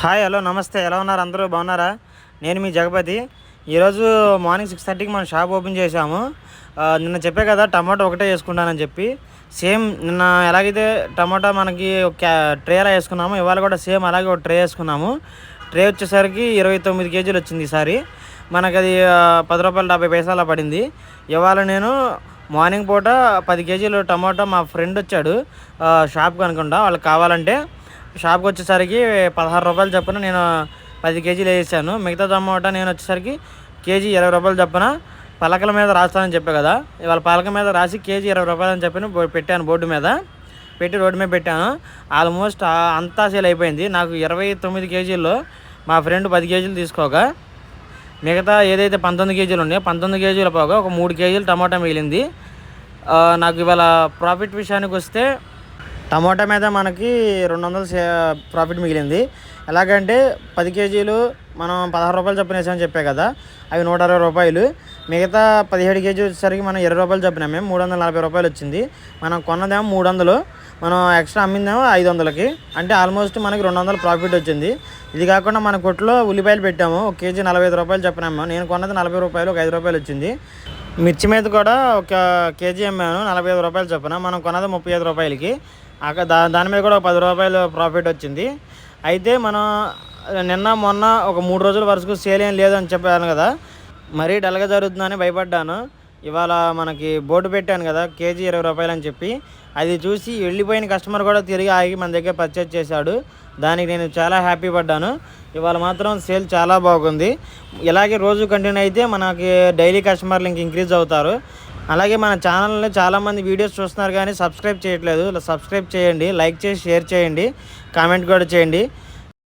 Hi hello నమస్తే ఎలా ఉన్నారు అందరూ బాగున్నారా? నేను మీ జగపతి. ఈరోజు మార్నింగ్ 6:30కి మనం షాప్ ఓపెన్ చేసాము. నిన్న చెప్పే కదా టమాటో ఒకటే వేసుకుంటానని చెప్పి. సేమ్ నిన్న ఎలాగైతే టమాటా మనకి ఒక ట్రేలా వేసుకున్నాము, ఇవాళ కూడా సేమ్ అలాగే ఒక ట్రే వేసుకున్నాము. ట్రే వచ్చేసరికి 29 కేజీలు వచ్చింది ఈసారి. మనకు అది ₹10.70 అలా పడింది. ఇవాళ నేను మార్నింగ్ పూట 10 కేజీలు టమాటా మా ఫ్రెండ్ వచ్చాడు షాప్కి అనుకుంటా, వాళ్ళకి కావాలంటే షాప్కి వచ్చేసరికి ₹16 చొప్పున నేను 10 కేజీలు వేసాను. మిగతా టమాటా నేను వచ్చేసరికి కేజీ ₹20 చొప్పున పలకల మీద రాస్తానని చెప్పా కదా, ఇవాళ పలక మీద రాసి కేజీ ₹20 అని చెప్పి పెట్టాను. బోర్డు మీద పెట్టి రోడ్డు మీద పెట్టాను. ఆల్మోస్ట్ అంతా సేల్ అయిపోయింది. నాకు 29 కేజీల్లో మా ఫ్రెండ్ 10 కేజీలు తీసుకోగా మిగతా ఏదైతే 19 కేజీలు ఉన్నాయో 19 కేజీలు పోగా ఒక 3 కేజీలు టమాటా మిగిలింది. నాకు ఇవాళ ప్రాఫిట్ విషయానికి వస్తే టమాటా మీద మనకి 200 ప్రాఫిట్ మిగిలింది. ఎలాగంటే 10 కేజీలు మనం ₹16 చొప్పున వేసామని చెప్పే కదా, అవి ₹120. మిగతా 17 కేజీలు వచ్చేసరికి మనం ₹20 చొప్పున మేము ₹340 వచ్చింది. మనం కొన్నదేమో 300, మనం ఎక్స్ట్రా అమ్మిందేమో 500కి, అంటే ఆల్మోస్ట్ మనకి 200 ప్రాఫిట్ వచ్చింది. ఇది కాకుండా మన కొట్లో ఉల్లిపాయలు పెట్టాము, ఒక కేజీ ₹45 చొప్పున అమ్మాము. నేను కొన్నది ₹40, ఒక ₹5 వచ్చింది. మిర్చి మీద కూడా ఒక కేజీ అమ్మాను ₹45 చొప్పున, మనం కొన్నది ₹35కి. దాని మీద కూడా ఒక ₹10 ప్రాఫిట్ వచ్చింది. అయితే మనం నిన్న మొన్న ఒక 3 రోజుల వరకు సేల్ ఏం లేదు అని చెప్పాను కదా, మరీ డల్గా జరుగుతుందని భయపడ్డాను. ఇవాళ మనకి బోర్డు పెట్టాను కదా కేజీ ₹20 అని చెప్పి, అది చూసి వెళ్ళిపోయిన కస్టమర్ కూడా తిరిగి ఆగి మన దగ్గర పర్చేజ్ చేశాడు. దానికి నేను చాలా హ్యాపీ పడ్డాను. ఇవాళ మాత్రం సేల్ చాలా బాగుంది. ఇలాగే రోజు కంటిన్యూ అయితే మనకి డైలీ కస్టమర్లు ఇంక్రీజ్ అవుతారు. అలాగే మన ఛానల్ని చాలామంది వీడియోస్ చూస్తున్నారు కానీ సబ్స్క్రైబ్ చేయట్లేదు. సబ్స్క్రైబ్ చేయండి, లైక్ చేసి షేర్ చేయండి, కామెంట్ కూడా చేయండి.